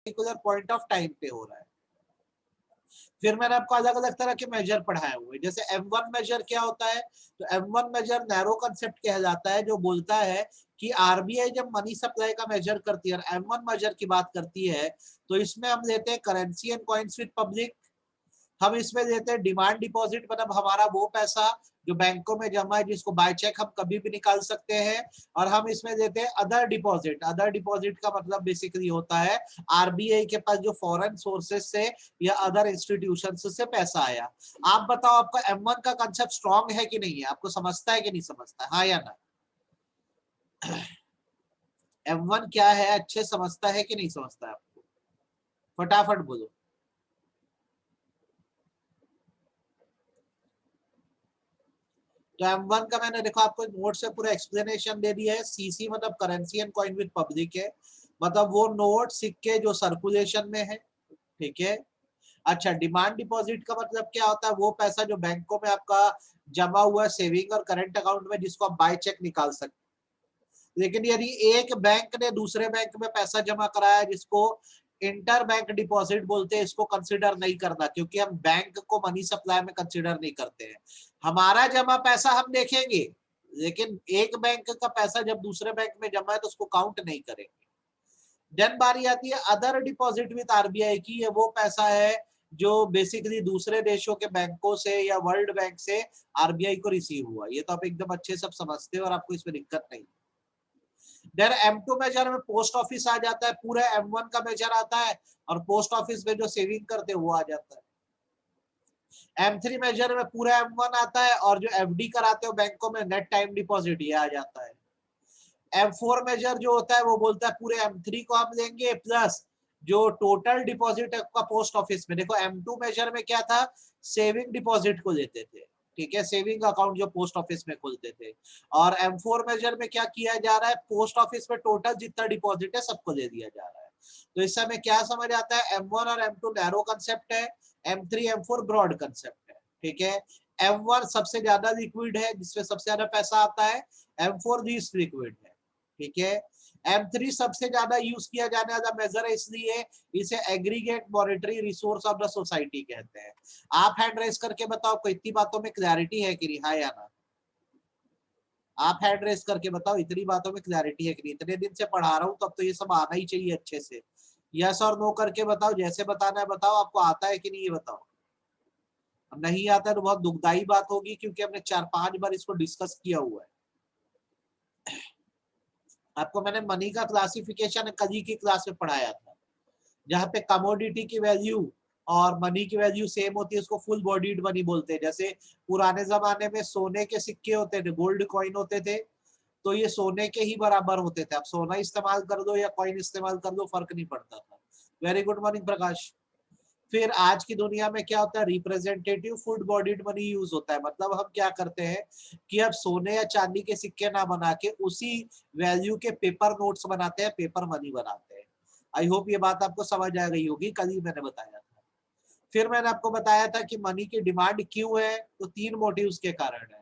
Particular point of time पे हो रहा है। फिर मैंने आपको अलग अलग तरह के मेजर पढ़ाए हुए, जैसे M1 मेजर क्या होता है, तो M1 मेजर नैरो कंसेप्ट कहलाता है, जो बोलता है कि आरबीआई जब मनी सप्लाई का मेजर करती है और M1 मेजर की बात करती है, तो इसमें हम लेते हैं currency and coins with public, हम इसमें देते हैं डिमांड डिपॉजिट, मतलब हमारा वो पैसा जो बैंकों में जमा है जिसको बाय चेक हम कभी भी निकाल सकते हैं, और हम इसमें देते हैं अदर डिपॉजिट। अदर डिपॉजिट का मतलब बेसिकली होता है आरबीआई के पास जो फॉरेन सोर्सेज से या अदर इंस्टीट्यूशन से पैसा आया। आप बताओ, आपका M1 का कंसेप्ट स्ट्रॉन्ग है कि नहीं है, आपको समझता है कि नहीं समझता है, हाँ या ना? M1 क्या है, अच्छे समझता है कि नहीं समझता है, आपको फटाफट बोलो। तो M1 का मैंने देखो आपको नोट से पूरा एक्सप्लेनेशन दे दिया है। सीसी मतलब currency and coin with public है, मतलब वो नोट सिक्के जो सर्कुलेशन में है, ठीक है। अच्छा, डिमांड डिपॉजिट का मतलब क्या होता है, वो पैसा जो बैंकों में आपका जमा हुआ है सेविंग और करंट अकाउंट में, जिसको आप बाय चेक निकाल सकते हैं। लेकिन यदि एक बैंक ने दूसरे बैंक में पैसा जमा कराया, जिसको इंटर बैंक डिपॉजिट बोलते हैं, इसको कंसिडर नहीं करना, क्योंकि हम बैंक को मनी सप्लाई में कंसिडर नहीं करते हैं। हमारा जमा पैसा हम देखेंगे, लेकिन एक बैंक का पैसा जब दूसरे बैंक में जमा है तो उसको काउंट नहीं करेंगे। देन बारी आती है अदर डिपॉजिट विद आरबीआई की, ये वो पैसा है जो बेसिकली दूसरे देशों के बैंकों से या वर्ल्ड बैंक से आरबीआई को रिसीव हुआ। ये तो आप एकदम अच्छे सब समझते हो और आपको इसमें दिक्कत नहीं। देन M2 मेजर में पोस्ट ऑफिस आ जाता है, पूरा M1 का मेजर आता है, और पोस्ट ऑफिस में जो सेविंग करते हैं वो आ जाता है। M3 मेजर में पूरा M1 आता है, और जो एफडी कराते हो बैंकों में नेट टाइम डिपॉजिट ये आ जाता है। M4 मेजर जो होता है वो बोलता है पूरे M3 को हम लेंगे प्लस जो टोटल डिपॉजिट है आपका पोस्ट ऑफिस में। देखो M2 मेजर में क्या था, सेविंग डिपॉजिट को लेते थे, ठीक है, सेविंग अकाउंट जो पोस्ट ऑफिस में खोलते थे। और M4 मेजर में क्या किया जा रहा है, पोस्ट ऑफिस में टोटल जितना डिपॉजिट है सबको दे दिया जा रहा है। तो इस समय क्या समझ आता है, M1 और M2 नैरो कंसेप्ट है, M3 M4 ब्रॉड कंसेप्ट है, ठीक है। M1 सबसे ज्यादा लिक्विड है, जिसमें सबसे ज्यादा पैसा आता है, M4 लीस्ट लिक्विड है, ठीक है। M3 सबसे ज्यादा यूज किया जाने वाला मेजर है, इसलिए इसे aggregate monetary resource of the society कहते हैं। आप हैंड रेस करके बताओ, कोई इतनी बातों में क्लैरिटी है कि नहीं, हाँ या ना? आप हैंड रेस करके बताओ, इतनी बातों में क्लैरिटी है कि नहीं? इतने दिन से पढ़ा रहा हूं, तब तो ये सब आना ही चाहिए अच्छे से। यस और नो करके बताओ, जैसे बताना है बताओ, आपको आता है कि नहीं ये बताओ। अब नहीं आता है तो बहुत दुखदाई बात होगी, क्योंकि हमने 4-5 बार इसको डिस्कस किया हुआ है। आपको मैंने मनी का क्लासिफिकेशन कल ही की क्लास में पढ़ाया था, जहाँ पे कमोडिटी की वैल्यू और मनी की वैल्यू सेम होती है, उसको फुल बॉडीड मनी बोलते हैं। जैसे पुराने जमाने में सोने के सिक्के होते थे, गोल्ड कॉइन होते थे, तो ये सोने के ही बराबर होते थे। अब सोना इस्तेमाल कर दो या कॉइन इस्तेमाल कर दो, फर्क नहीं पड़ता था। वेरी गुड मॉर्निंग प्रकाश। फिर आज की दुनिया में क्या होता है, representative full bodied money use होता है। मतलब हम क्या करते हैं कि अब सोने या चांदी के सिक्के ना बना के उसी वैल्यू के पेपर नोट्स बनाते हैं, पेपर मनी बनाते हैं। आई होप ये बात आपको समझ आ गई होगी, कल ही मैंने बताया था। फिर मैंने आपको बताया था कि मनी की डिमांड क्यों है, तो 3 मोटिव्स के कारण है।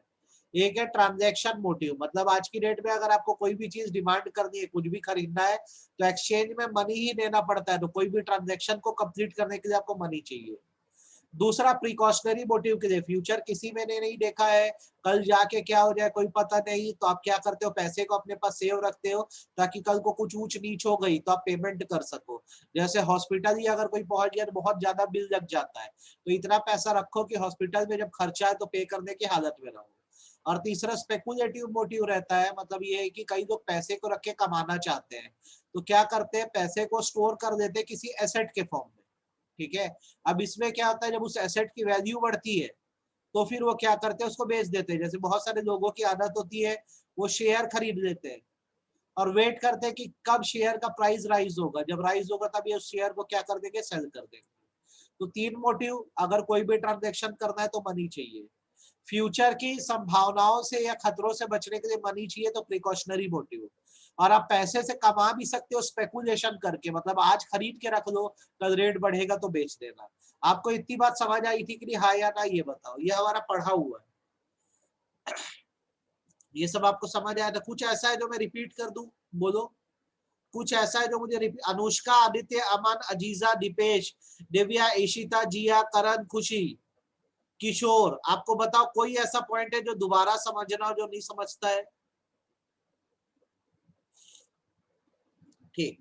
एक है ट्रांजैक्शन मोटिव, मतलब आज की डेट में अगर आपको कोई भी चीज डिमांड करनी है, कुछ भी खरीदना है, तो एक्सचेंज में मनी ही देना पड़ता है। तो कोई भी ट्रांजैक्शन को कंप्लीट करने के लिए आपको मनी चाहिए। दूसरा प्रिकॉशनरी मोटिव के लिए, फ्यूचर किसी में ने नहीं देखा है, कल जाके क्या हो जाए कोई पता नहीं, तो आप क्या करते हो, पैसे को अपने पास सेव रखते हो, ताकि कल को कुछ ऊंच नीच हो गई तो आप पेमेंट कर सको। जैसे हॉस्पिटल ही अगर कोई पहुंच गया तो बहुत ज्यादा बिल लग जाता है, तो इतना पैसा रखो कि हॉस्पिटल में जब खर्चा है तो पे करने की हालत में रहो। और तीसरा स्पेकुलेटिव मोटिव रहता है, मतलब ये है कि कई लोग पैसे को रख के कमाना चाहते हैं, तो क्या करते हैं, पैसे को स्टोर कर देते हैं किसी एसेट के फॉर्म में, ठीक है। अब इसमें क्या होता है, जब उस एसेट की वैल्यू बढ़ती है तो फिर वो क्या करते हैं, उसको बेच देते हैं। जैसे बहुत सारे लोगों की आदत होती है, वो शेयर खरीद लेते हैं और वेट करते हैं कि कब शेयर का प्राइस राइज होगा, जब राइज होगा तब ये उस शेयर को क्या कर देंगे, सेल कर देंगे। तो 3 मोटिव, अगर कोई भी ट्रांजेक्शन करना है तो मनी चाहिए। फ्यूचर की संभावनाओं से या खतरों से बचने के लिए मनी चाहिए, तो प्रिकॉशनरी मोटिव। और आप पैसे से कमा भी सकते हो स्पेकुलेशन करके, मतलब आज खरीद के रख लो, कल रेट बढ़ेगा तो बेच देना। आपको इतनी बात समझ आई थी कि नहीं, हाँ या ना ये बताओ, ये हमारा पढ़ा हुआ है, ये सब आपको समझ आया था? कुछ ऐसा है जो मैं रिपीट कर दूं, बोलो। कुछ ऐसा है जो मुझे अनुष्का, आदित्य, अमन, अजीजा, दीपेश, दिव्या, ईशिता, जिया, करण, खुशी, किशोर, आपको बताओ कोई ऐसा पॉइंट है जो दोबारा समझना हो जो नहीं समझता है? ठीक,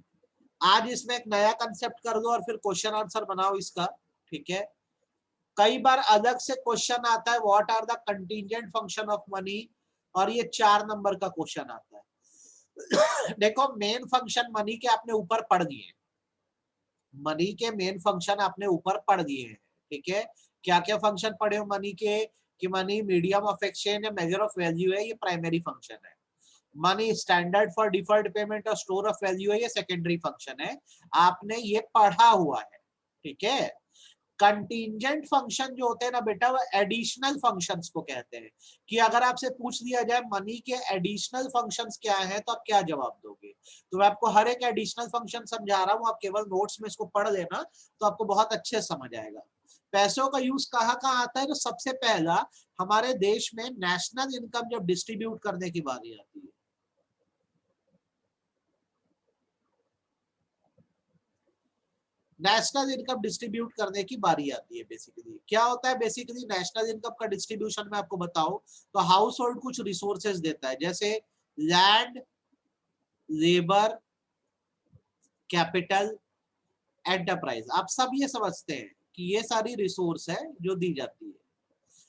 आज इसमें एक नया कंसेप्ट कर दो और फिर क्वेश्चन आंसर बनाओ इसका। ठीक है, कई बार अलग से क्वेश्चन आता है, what are the contingent function of money, और ये 4 नंबर का क्वेश्चन आता है। देखो मेन फंक्शन मनी के आपने ऊपर पढ़ दिए, मनी के मेन फंक्शन आपने ऊपर पढ़ दिए हैं। ठीक है, क्या क्या फंक्शन पढ़े हो मनी के, कि मनी मीडियम ऑफ एक्सचेंज है, मेजर ऑफ वैल्यू है, ये प्राइमरी फंक्शन है। Money standard for deferred payment और स्टोर ऑफ वैल्यू है, ये सेकेंडरी फंक्शन है, आपने ये पढ़ा हुआ है। ठीक है, कंटीजेंट फंक्शन जो होते हैं ना बेटा, वो एडिशनल फंक्शंस को कहते हैं। कि अगर आपसे पूछ लिया जाए मनी के एडिशनल फंक्शंस क्या हैं, तो आप क्या जवाब दोगे? तो मैं आपको हर एक एडिशनल फंक्शन समझा रहा हूं, आप केवल नोट्स में इसको पढ़ लेना तो आपको बहुत अच्छे समझ आएगा। पैसों का यूज कहाँ कहाँ आता है? तो सबसे पहला हमारे देश में नेशनल इनकम जब डिस्ट्रीब्यूट करने की बारी आती है, नेशनल इनकम डिस्ट्रीब्यूट करने की बारी आती है। बेसिकली क्या होता है, बेसिकली नेशनल इनकम का डिस्ट्रीब्यूशन में आपको बताओ तो हाउस होल्ड कुछ रिसोर्सेज देता है, जैसे लैंड, लेबर, कैपिटल, एंटरप्राइज। आप सब ये समझते हैं कि ये सारी रिसोर्स है जो दी जाती है।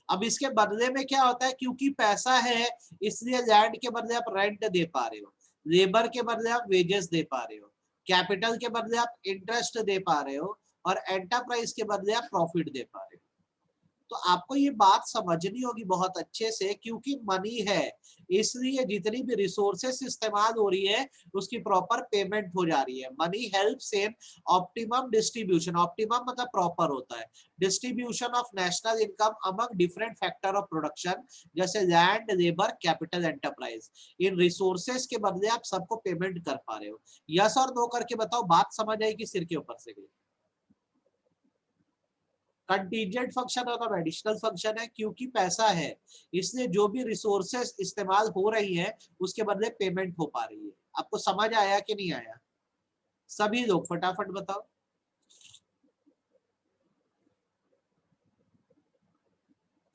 अब इसके बदले में क्या होता है, क्योंकि पैसा है इसलिए लैंड के बदले आप रेंट दे पा रहे हो, लेबर के बदले आप वेजेस दे पा रहे हो, कैपिटल के बदले आप इंटरेस्ट दे पा रहे हो, और एंटरप्राइज के बदले आप प्रॉफिट दे पा रहे हो। तो आपको ये बात समझनी होगी बहुत अच्छे से, क्योंकि मनी है इसलिए जितनी भी रिसोर्सेस इस्तेमाल हो रही है उसकी प्रॉपर पेमेंट हो जा रही है। Money helps in optimum distribution, optimum मतलब प्रॉपर होता है, distribution of national income among different factor of production, जैसे लैंड, लेबर, कैपिटल, एंटरप्राइज। इन रिसोर्सेस के बदले आप सबको पेमेंट कर पा रहे हो। यस और नो करके बताओ, बात समझ आई कि सिर के ऊपर से गई? कंटीजेंट फंक्शन और एडिशनल फंक्शन है, क्योंकि पैसा है इसलिए जो भी रिसोर्सेस इस्तेमाल हो रही है उसके बदले पेमेंट हो पा रही है। आपको समझ आया कि नहीं आया? सभी लोग फटाफट बताओ।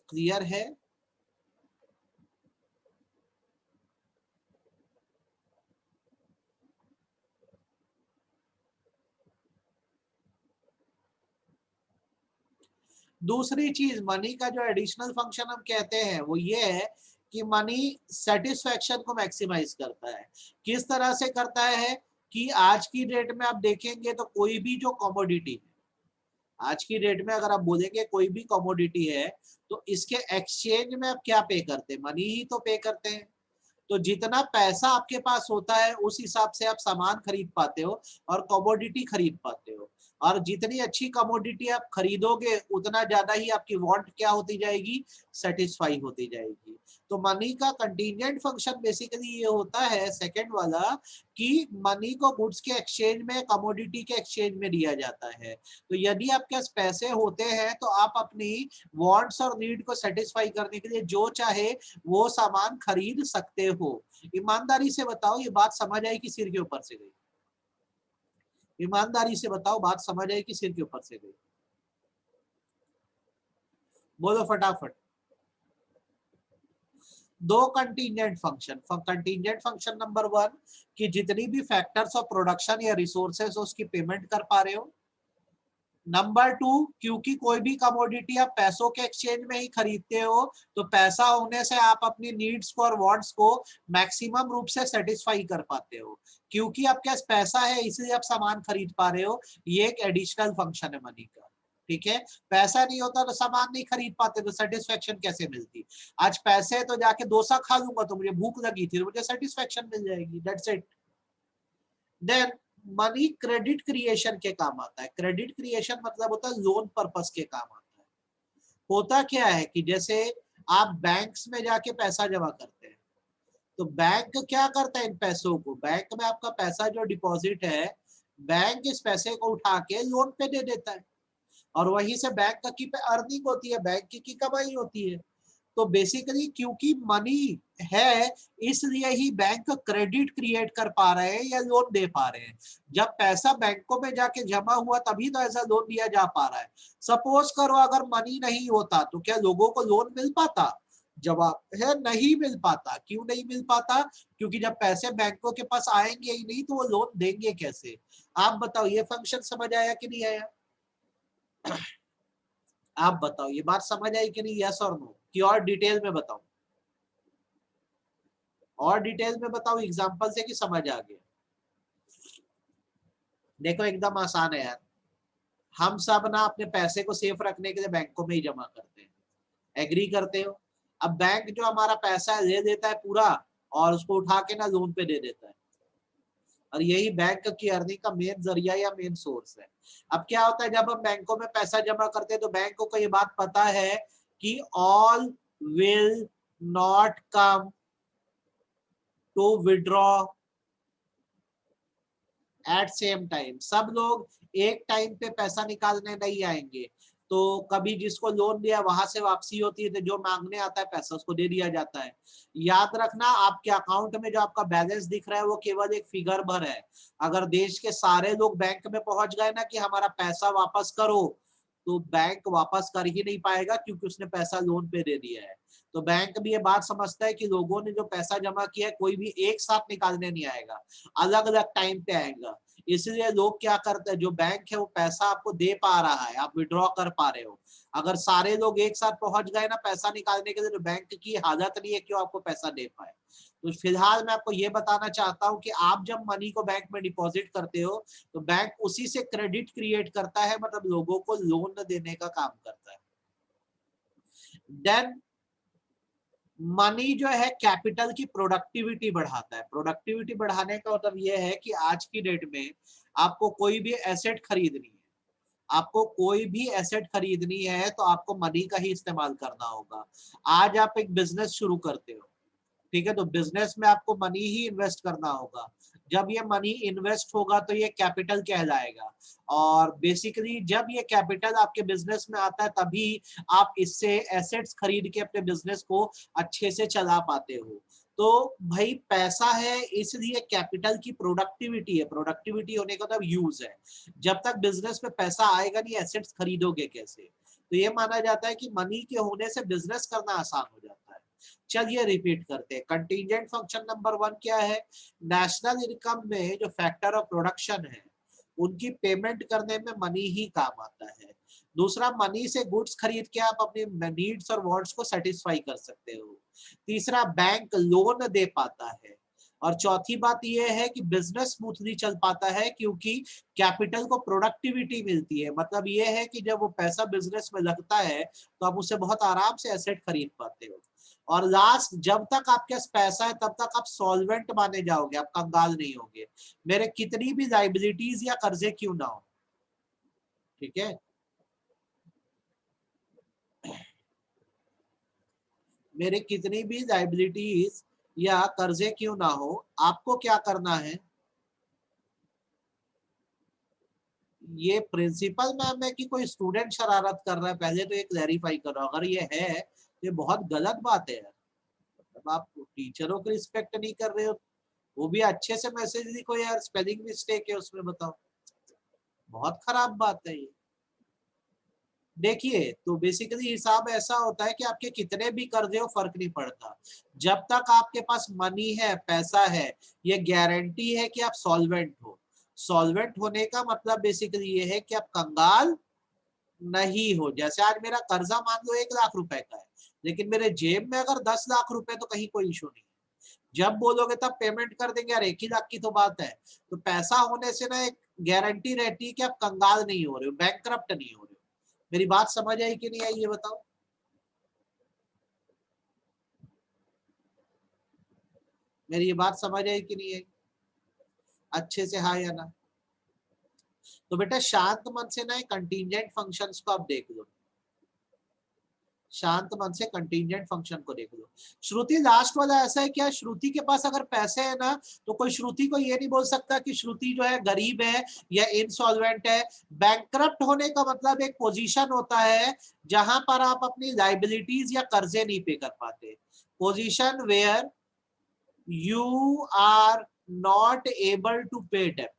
क्लियर है? दूसरी चीज, मनी का जो एडिशनल फंक्शन हम कहते हैं वो ये है कि मनी सेटिस्फेक्शन को मैक्सिमाइज करता है। किस तरह से करता है? कि आज की डेट में आप देखेंगे तो कोई भी जो कमोडिटी, आज की डेट में अगर आप बोलेंगे कोई भी कमोडिटी है तो इसके एक्सचेंज में आप क्या पे करते हैं? मनी ही तो पे करते हैं। तो जितना पैसा आपके पास होता है उस हिसाब से आप सामान खरीद पाते हो और कमोडिटी खरीद पाते हो, और जितनी अच्छी कमोडिटी आप खरीदोगे उतना ज्यादा ही आपकी वांट क्या होती जाएगी? सेटिस्फाई होती जाएगी। तो मनी का कंटीजेंट फंक्शन बेसिकली ये होता है, सेकंड वाला, कि मनी को गुड्स के एक्सचेंज में, कमोडिटी के एक्सचेंज में दिया जाता है। तो यदि आपके पास पैसे होते हैं तो आप अपनी वांट्स और नीड को सेटिस्फाई करने के लिए जो चाहे वो सामान खरीद सकते हो। ईमानदारी से बताओ, ये बात समझ आई कि सिर के ऊपर से गई? ईमानदारी से बताओ, बात समझ आई कि सिर के ऊपर से गई? बोलो फटाफट। दो contingent function, contingent function number 1 कि जितनी भी फैक्टर्स ऑफ प्रोडक्शन या रिसोर्सेस उसकी पेमेंट कर पा रहे हो। नंबर 2, क्योंकि कोई भी कमोडिटी आप पैसों के एक्सचेंज में ही खरीदते हो तो पैसा होने से आप अपनी नीड्स को और वांट्स को मैक्सिमम रूप से सेटिस्फाई कर पाते हो। क्योंकि आपके पास पैसा है इसलिए आप सामान खरीद पा रहे हो। ये एक एडिशनल फंक्शन है मनी का। ठीक है, पैसा नहीं होता तो सामान नहीं खरीद पाते तो सेटिस्फेक्शन कैसे मिलती? आज पैसे है तो जाके डोसा खा लूंगा तो मुझे भूख लगी थी तो मुझे सेटिस्फेक्शन मिल जाएगी, that's it. Then money credit creation के काम आता है। क्रेडिट क्रिएशन मतलब होता है लोन पर्पस के काम आता है। होता क्या है कि जैसे आप बैंक्स में जाके पैसा जमा करते हैं तो बैंक क्या करता है? इन पैसों को, बैंक में आपका पैसा जो डिपॉजिट है, बैंक इस पैसे को उठा के लोन पे दे देता है, और वहीं से बैंक की पे अर्निंग होती है, बैंक की कमाई होती है। तो बेसिकली क्योंकि मनी है इसलिए ही बैंक क्रेडिट क्रिएट कर पा रहे हैं या लोन दे पा रहे हैं। जब पैसा बैंकों में जाके जमा हुआ तभी तो ऐसा लोन दिया जा पा रहा है। सपोज करो अगर मनी नहीं होता तो क्या लोगों को लोन मिल पाता? जवाब है नहीं मिल पाता। क्यों नहीं मिल पाता? क्योंकि जब पैसे बैंकों के पास आएंगे ही नहीं तो वो लोन देंगे कैसे? आप बताओ, ये फंक्शन समझ आया कि नहीं आया? आप बताओ ये बात समझ आई कि नहीं? यस और नो, कि और डिटेल में बताओ? और डिटेल में बताओ एग्जांपल से कि समझ आ गया? देखो एकदम आसान है यार। हम सब ना अपने पैसे को सेफ रखने के लिए बैंकों में ही जमा करते हैं। एग्री करते हो? अब बैंक जो हमारा पैसा ले देता है पूरा और उसको उठा के ना लोन पे दे देता है, और यही बैंक की अर्निंग का मेन जरिया या मेन सोर्स है। अब क्या होता है जब हम बैंकों में पैसा जमा करते हैं तो बैंकों को ये बात पता है कि all will not come to withdraw at same time. सब लोग एक टाइम पे पैसा निकालने नहीं आएंगे। तो कभी जिसको लोन दिया वहां से वापसी होती है तो जो मांगने आता है पैसा उसको दे दिया जाता है। याद रखना आपके अकाउंट में जो आपका बैलेंस दिख रहा है वो केवल एक फिगर भर है। अगर देश के सारे लोग बैंक में पहुंच गए ना कि हमारा पैसा वापस करो, तो बैंक वापस कर ही नहीं पाएगा क्योंकि उसने पैसा लोन पे दे दिया है। तो बैंक भी ये बात समझता है कि लोगों ने जो पैसा जमा किया है कोई भी एक साथ निकालने नहीं आएगा, अलग अलग टाइम पे आएगा। इसलिए लोग क्या करते हैं, जो बैंक है वो पैसा आपको दे पा रहा है, आप विड्रॉ कर पा रहे हो। अगर सारे लोग एक साथ पहुंच गए ना पैसा निकालने के लिए, तो बैंक की हालत नहीं है कि वो आपको पैसा दे पाए। तो फिलहाल मैं आपको ये बताना चाहता हूं कि आप जब मनी को बैंक में डिपॉजिट करते हो तो बैंक उसी से क्रेडिट क्रिएट करता है, मतलब लोगों को लोन देने का काम करता है। देन मनी जो है कैपिटल की प्रोडक्टिविटी बढ़ाता है। प्रोडक्टिविटी बढ़ाने का मतलब यह है कि आज की डेट में आपको कोई भी एसेट खरीदनी है, आपको कोई भी एसेट खरीदनी है तो आपको मनी का ही इस्तेमाल करना होगा। आज आप एक बिजनेस शुरू करते हो, ठीक है, तो बिजनेस में आपको मनी ही इन्वेस्ट करना होगा। जब ये मनी इन्वेस्ट होगा तो ये कैपिटल कहलाएगा, और बेसिकली जब ये कैपिटल आपके बिजनेस में आता है तभी आप इससे एसेट्स खरीद के अपने बिजनेस को अच्छे से चला पाते हो। तो भाई पैसा है इसलिए कैपिटल की प्रोडक्टिविटी है। प्रोडक्टिविटी होने का मतलब यूज है। जब तक बिजनेस में पैसा आएगा नहीं, एसेट्स खरीदोगे कैसे? तो ये माना जाता है कि मनी के होने से बिजनेस करना आसान हो जाता है। चलिए रिपीट करते हैं। कंटीजेंट फंक्शन नंबर 1 क्या है? नेशनल इनकम में जो फैक्टर ऑफ प्रोडक्शन है उनकी पेमेंट करने में मनी ही काम आता है। दूसरा, मनी से गुड्स खरीद के आप अपनी नीड्स और वांट्स को सेटिस्फाई कर सकते हो। तीसरा, बैंक लोन दे पाता है। और चौथी बात यह है कि बिजनेस स्मूथली चल पाता है क्योंकि कैपिटल को प्रोडक्टिविटी मिलती है। मतलब यह है कि जब वो पैसा बिजनेस में लगता है तो आप उससे बहुत आराम से एसेट खरीद पाते हो। और लास्ट, जब तक आपके पास पैसा है तब तक आप सॉल्वेंट माने जाओगे, आप कंगाल नहीं होगे। मेरे कितनी भी लाइबिलिटीज या कर्जे क्यों ना हो, ठीक है, मेरे कितनी भी लाइबिलिटीज या कर्जे क्यों ना हो, आपको क्या करना है? ये प्रिंसिपल मैम है कि कोई स्टूडेंट शरारत कर रहा है, पहले तो ये क्लैरिफाई करो। अगर ये है तो ये बहुत गलत बात है यार। अब आप टीचरों की रिस्पेक्ट नहीं कर रहे हो, वो भी अच्छे से मैसेज लिखो यार, स्पेलिंग मिस्टेक है उसमें, बताओ। बहुत खराब बात है ये। देखिए, तो बेसिकली हिसाब ऐसा होता है कि आपके कितने भी कर्जे हो फर्क नहीं पड़ता, जब तक आपके पास मनी है, पैसा है, ये गारंटी है कि आप सॉल्वेंट हो। सॉल्वेंट होने का मतलब बेसिकली ये है कि आप कंगाल नहीं हो। जैसे आज मेरा कर्जा मान लो 1 लाख रुपए का है, लेकिन मेरे जेब में अगर 10 लाख रुपए, तो कहीं कोई इशू नहीं है। जब बोलोगे तब पेमेंट कर देंगे, यार 1 ही लाख की तो बात है। तो पैसा होने से ना एक गारंटी रहती है कि आप कंगाल नहीं हो रहे हो, बैंकक्रप्ट नहीं हो रहे हो। मेरी बात समझ आई कि नहीं आई, ये बताओ। मेरी ये बात समझ आई कि नहीं आई? अच्छे से हाँ या ना? तो बेटा शांत मन से ना कंटीजेंट फंक्शंस को आप देख लो। शांत मन से कंटीजेंट फंक्शन को देख लो। श्रुति लास्ट वाला ऐसा है क्या, श्रुति के पास अगर पैसे है ना तो कोई श्रुति को ये नहीं बोल सकता कि श्रुति जो है गरीब है या इनसॉल्वेंट है। बैंकरप्ट होने का मतलब एक पोजीशन होता है जहां पर आप अपनी लाइबिलिटीज या कर्जे नहीं पे कर पाते। Position where you are not able to pay debt,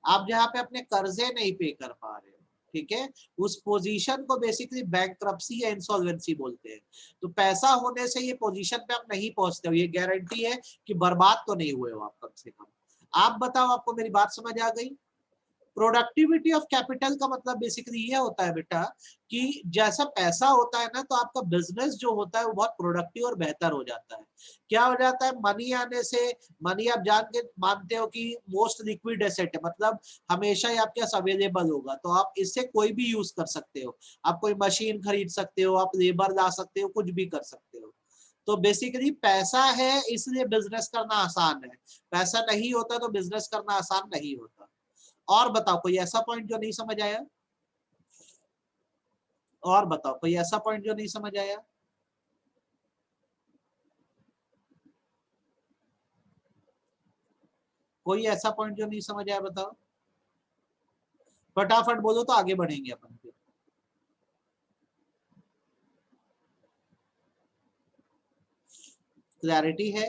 आप जहां पे अपने कर्जे नहीं पे कर पा रहे हो, ठीक है, उस पोजीशन को बेसिकली बैंकरप्सी या इंसॉल्वेंसी बोलते हैं। तो पैसा होने से ये पोजीशन पे आप नहीं पहुंचते हो, ये गारंटी है कि बर्बाद तो नहीं हुए हो आप कम से कम। आप बताओ, आपको मेरी बात समझ आ गई? प्रोडक्टिविटी ऑफ कैपिटल का मतलब बेसिकली ये होता है बेटा कि जैसा पैसा होता है ना तो आपका बिजनेस जो होता है वो बहुत प्रोडक्टिव और बेहतर हो जाता है। क्या हो जाता है, मनी आने से, मनी आप जान के मानते हो कि मोस्ट लिक्विड एसेट है, मतलब हमेशा ही आपके पास अवेलेबल होगा, तो आप इससे कोई भी यूज कर सकते हो। आप कोई मशीन खरीद सकते हो, आप लेबर ला सकते हो, कुछ भी कर सकते हो। तो बेसिकली पैसा है इसलिए बिजनेस करना आसान है, पैसा नहीं होता तो बिजनेस करना आसान नहीं होता। और बताओ कोई ऐसा पॉइंट जो नहीं समझ आया? और बताओ कोई ऐसा पॉइंट जो नहीं समझ आया? कोई ऐसा पॉइंट जो नहीं समझ आया बताओ, फटाफट बोलो तो आगे बढ़ेंगे अपन फिर। क्लैरिटी है?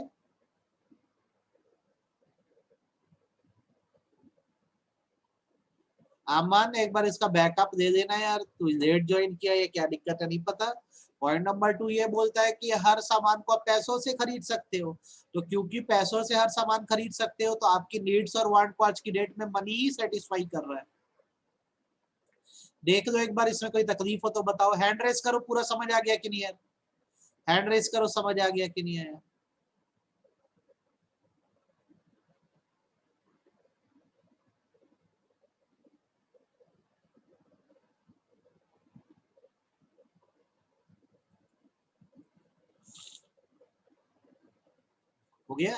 अमन एक बार इसका बैकअप दे देना यार, तू लेट ज्वाइन किया है, क्या दिक्कत है नहीं पता। पॉइंट नंबर 2 ये बोलता है कि हर सामान को आप पैसों से खरीद सकते हो, तो क्योंकि पैसों से हर सामान खरीद सकते हो तो आपकी नीड्स और वांट को आज की डेट में मनी ही सेटिस्फाई कर रहा है। देख लो एक बार, इसमें कोई तकलीफ हो तो बताओ, हैंड रेस करो, पूरा समझ आ गया कि नहीं यार? हैंड रेस करो, समझ आ गया कि नहीं आया? हो गया?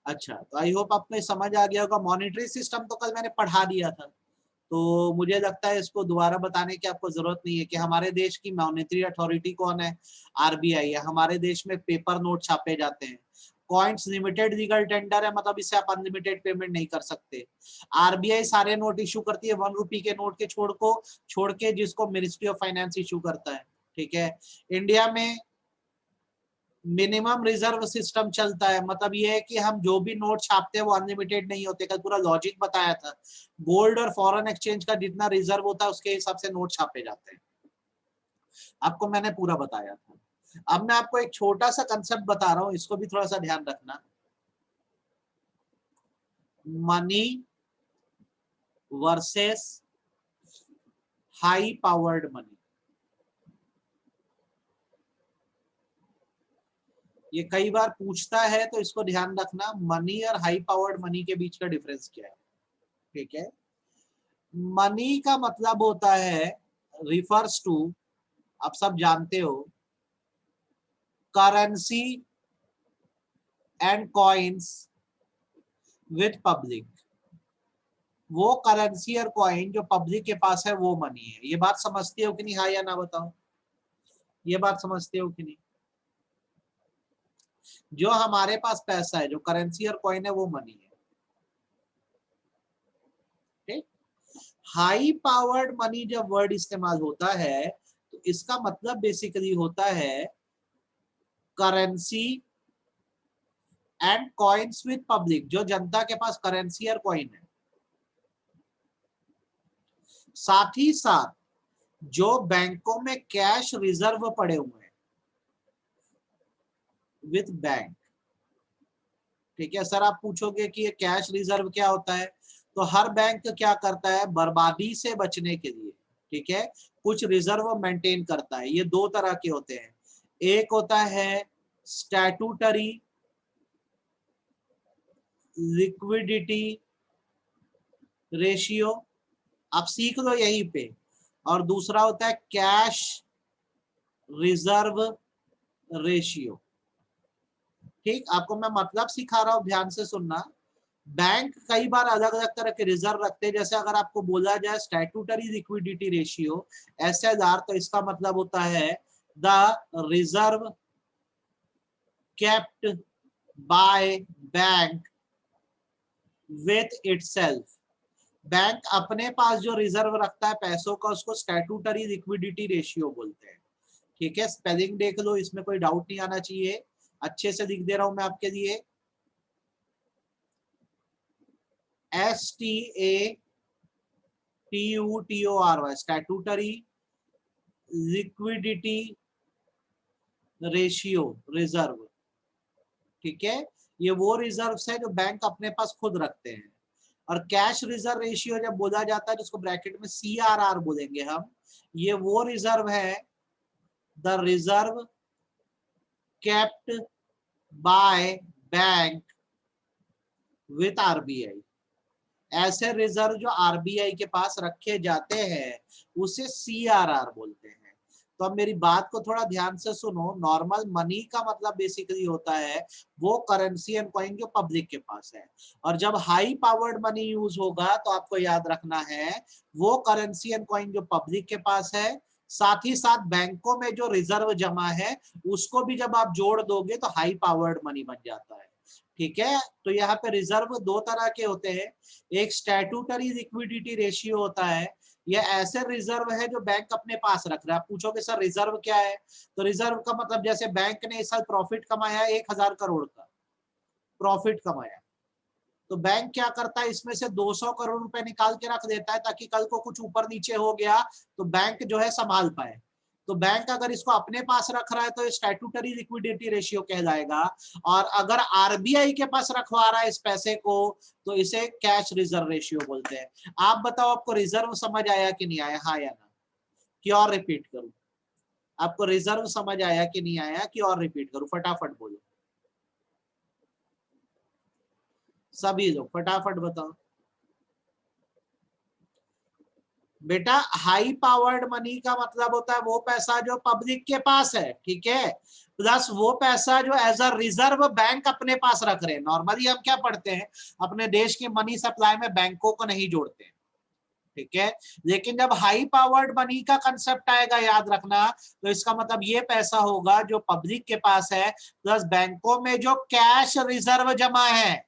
अच्छा, तो आई होप आपको समझ आ गया होगा। मॉनेटरी सिस्टम तो कल मैंने पढ़ा दिया था, तो मुझे लगता है इसको दोबारा बताने की आपको जरूरत नहीं है कि हमारे देश की मॉनेटरी अथॉरिटी कौन है, आरबीआई है। हमारे देश में पेपर नोट छापे जाते हैं, कॉइन्स लिमिटेड लीगल टेंडर है, मतलब इससे आप अनलिमिटेड पेमेंट नहीं कर सकते। आरबीआई सारे नोट इशू करती है, 1 रुपए के नोट के छोड़ के जिसको मिनिस्ट्री ऑफ फाइनेंस इशू करता है, ठीक है। इंडिया में मिनिमम रिजर्व सिस्टम चलता है, मतलब ये है कि हम जो भी नोट छापते हैं वो अनलिमिटेड नहीं होते। कल पूरा लॉजिक बताया था, गोल्ड और फॉरेन एक्सचेंज का जितना रिजर्व होता है उसके हिसाब से नोट छापे जाते हैं, आपको मैंने पूरा बताया था। अब मैं आपको एक छोटा सा कंसेप्ट बता रहा हूं, इसको भी थोड़ा सा ध्यान रखना। Money versus high powered money, ये कई बार पूछता है तो इसको ध्यान रखना, मनी और हाई पावर्ड मनी के बीच का डिफरेंस क्या है, ठीक है। मनी का मतलब होता है, रिफर्स टू, आप सब जानते हो, currency and coins with public. वो करेंसी और कॉइन जो पब्लिक के पास है वो मनी है। ये बात समझते हो कि नहीं, हाँ या ना बताओ? ये बात समझते हो कि नहीं? जो हमारे पास पैसा है, जो करेंसी और कॉइन है, वो मनी है, ठीक। हाई पावर्ड मनी जब वर्ड इस्तेमाल होता है तो इसका मतलब बेसिकली होता है currency and coins with public, जो जनता के पास करेंसी और कॉइन है, साथ ही साथ जो बैंकों में कैश रिजर्व पड़े हुए हैं विद बैंक, ठीक है। सर आप पूछोगे कि ये कैश रिजर्व क्या होता है, तो हर बैंक क्या करता है बर्बादी से बचने के लिए, ठीक है, कुछ रिजर्व मेंटेन करता है। ये दो तरह के होते हैं, एक होता है स्टैट्यूटरी लिक्विडिटी रेशियो, आप सीख लो यहीं पे, और दूसरा होता है कैश रिजर्व रेशियो, ठीक। आपको मैं मतलब सिखा रहा हूं, ध्यान से सुनना। बैंक कई बार अलग अलग तरह के रिजर्व रखते हैं, जैसे अगर आपको बोला जाए स्टैट्यूटरी लिक्विडिटी रेशियो SLR, तो इसका मतलब होता है the reserve kept by bank with itself. Bank अपने पास जो रिजर्व रखता है पैसों का, उसको स्टैट्यूटरी लिक्विडिटी रेशियो बोलते हैं। ठीक है, स्पेलिंग देख लो, इसमें कोई डाउट नहीं आना चाहिए, अच्छे से लिख दे रहा हूं मैं आपके लिए। STATUTORY, statutory liquidity ratio, reserve. ठीक है, ये वो रिजर्व है जो बैंक अपने पास खुद रखते हैं। और कैश रिजर्व रेशियो जब बोला जाता है, जिसको ब्रैकेट में CRR बोलेंगे हम, ये वो रिजर्व है, the reserve kept by bank with RBI। ऐसे रिजर्व जो RBI के पास रखे जाते हैं उसे CRR बोलते हैं। तो अब मेरी बात को थोड़ा ध्यान से सुनो। नॉर्मल मनी का मतलब बेसिकली होता है वो करेंसी एंड कॉइन जो पब्लिक के पास है, और जब हाई पावर्ड मनी यूज होगा तो आपको याद रखना है वो करेंसी एंड कॉइन जो पब्लिक के पास है, साथ ही साथ बैंकों में जो रिजर्व जमा है उसको भी जब आप जोड़ दोगे तो हाई पावर्ड मनी बन जाता है। ठीक है, तो यहाँ पे रिजर्व दो तरह के होते हैं, एक स्टैट्यूटरी लिक्विडिटी रेशियो होता है, यह ऐसे रिजर्व है जो बैंक अपने पास रख रहा है। आप पूछोगे सर रिजर्व क्या है, तो रिजर्व का मतलब जैसे बैंक ने इस साल प्रॉफिट कमाया 1000 करोड़ का प्रॉफिट कमाया, तो बैंक क्या करता है इसमें से 200 करोड़ रुपए निकाल के रख देता है, ताकि कल को कुछ ऊपर नीचे हो गया तो बैंक जो है संभाल पाए। तो बैंक अगर इसको अपने पास रख रहा है तो स्टैट्यूटरी लिक्विडिटी रेशियो कहलाएगा, और अगर RBI के पास रखवा रहा है इस पैसे को तो इसे कैश रिजर्व रेशियो बोलते हैं। आप बताओ, आपको रिजर्व समझ आया कि नहीं आया, हाँ या ना, कि और रिपीट करूं? आपको रिजर्व समझ आया कि नहीं आया, कि और रिपीट करूं? फटाफट बोलो, सभी लोग फटाफट बताओ। बेटा हाई पावर्ड मनी का मतलब होता है वो पैसा जो पब्लिक के पास है, ठीक है, प्लस वो पैसा जो एज अ रिजर्व बैंक अपने पास रख रहे हैं। नॉर्मली हम क्या पढ़ते हैं, अपने देश की मनी सप्लाई में बैंकों को नहीं जोड़ते हैं, ठीक है, लेकिन जब हाई पावर्ड मनी का कंसेप्ट आएगा, याद रखना, तो इसका मतलब ये पैसा होगा जो पब्लिक के पास है प्लस बैंकों में जो कैश रिजर्व जमा है।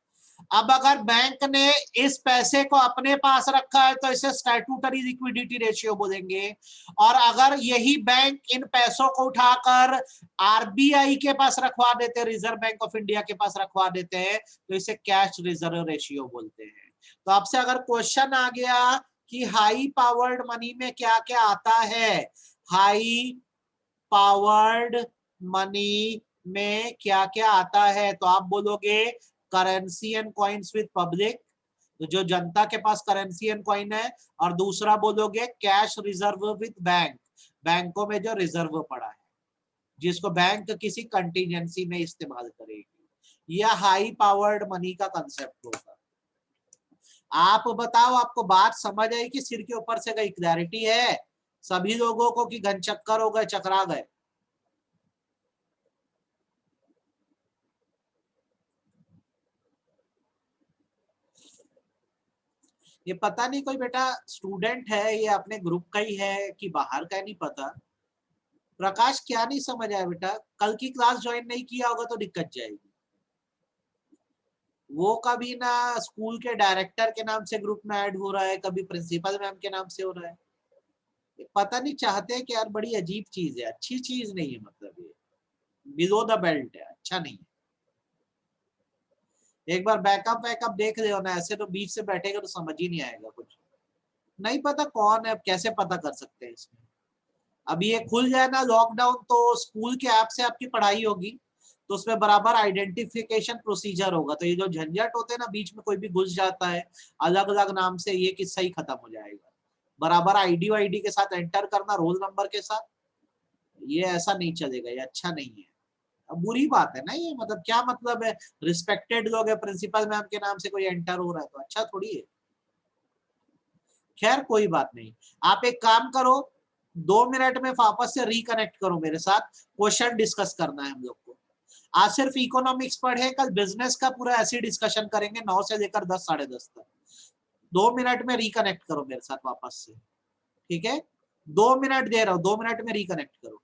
अब अगर बैंक ने इस पैसे को अपने पास रखा है तो इसे स्टैट्यूटरी लिक्विडिटी रेशियो बोलेंगे, और अगर यही बैंक इन पैसों को उठाकर RBI के पास रखवा देते, रिजर्व बैंक ऑफ इंडिया के पास रखवा देते हैं, तो इसे कैश रिजर्व रेशियो बोलते हैं। तो आपसे अगर क्वेश्चन आ गया कि हाई पावर्ड मनी में क्या क्या आता है, हाई पावर्ड मनी में क्या क्या आता है, तो आप बोलोगे currency and coins with public, जो जनता के पास करेंसी एंड कॉइन है, और दूसरा बोलोगे कैश रिजर्व विद बैंक, बैंकों में जो रिजर्व पड़ा है जिसको बैंक किसी कंटीजेंसी में इस्तेमाल करेगी। यह हाई पावर्ड मनी का कंसेप्ट होगा। आप बताओ, आपको बात समझ आई कि सिर के ऊपर से गई? क्लैरिटी है सभी लोगों को कि घन चक्कर हो गए, चकरा गए? ये पता नहीं कोई बेटा स्टूडेंट है, ये अपने ग्रुप का ही है कि बाहर का है, नहीं पता। प्रकाश क्या नहीं समझ आया बेटा? कल की क्लास ज्वाइन नहीं किया होगा तो दिक्कत जाएगी। वो कभी ना स्कूल के डायरेक्टर के नाम से ग्रुप में ऐड हो रहा है, कभी प्रिंसिपल मैम के नाम से हो रहा है। पता नहीं चाहते हैं कि यार बड़ी अजीब चीज है, अच्छी चीज नहीं है, मतलब ये बिलो द बेल्ट है, अच्छा नहीं है। एक बार बैकअप वैकअप देख रहे हो ना, ऐसे तो बीच से बैठेगा तो समझ ही नहीं आएगा कुछ। नहीं पता कौन है, अब कैसे पता कर सकते हैं इसमें? अभी ये खुल जाए ना लॉकडाउन, तो स्कूल के ऐप से आपकी पढ़ाई होगी, तो उसमें बराबर आइडेंटिफिकेशन प्रोसीजर होगा। तो ये जो झंझट होते हैं ना, बीच में कोई भी घुस जाता है अलग अलग नाम से, ये किस्सा ही खत्म हो जाएगा। बराबर आईडी के साथ एंटर करना, रोल नंबर के साथ, ये ऐसा नहीं चलेगा, ये अच्छा नहीं है। अब बुरी बात है ना ये, मतलब क्या मतलब है, रिस्पेक्टेड लोग है, प्रिंसिपल मैम के नाम से कोई एंटर हो रहा है तो अच्छा थोड़ी है। खैर कोई बात नहीं, आप एक काम करो, 2 मिनट में वापस से रिकनेक्ट करो मेरे साथ, क्वेश्चन डिस्कस करना है हम लोग को। आज सिर्फ इकोनॉमिक्स पढ़े, कल बिजनेस का पूरा ऐसे डिस्कशन करेंगे 9 से लेकर 10 साढ़े 10 तक। 2 मिनट में रिकनेक्ट करो मेरे साथ वापस से, ठीक है? 2 मिनट दे रहा हूं, 2 मिनट में रिकनेक्ट करो।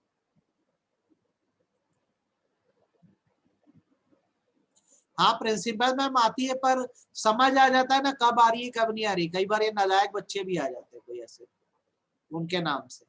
हाँ प्रिंसिपल मैम आती है, पर समझ आ जाता है ना कब आ रही है कब नहीं आ रही। कई बार ये नालायक बच्चे भी आ जाते हैं कोई ऐसे उनके नाम से।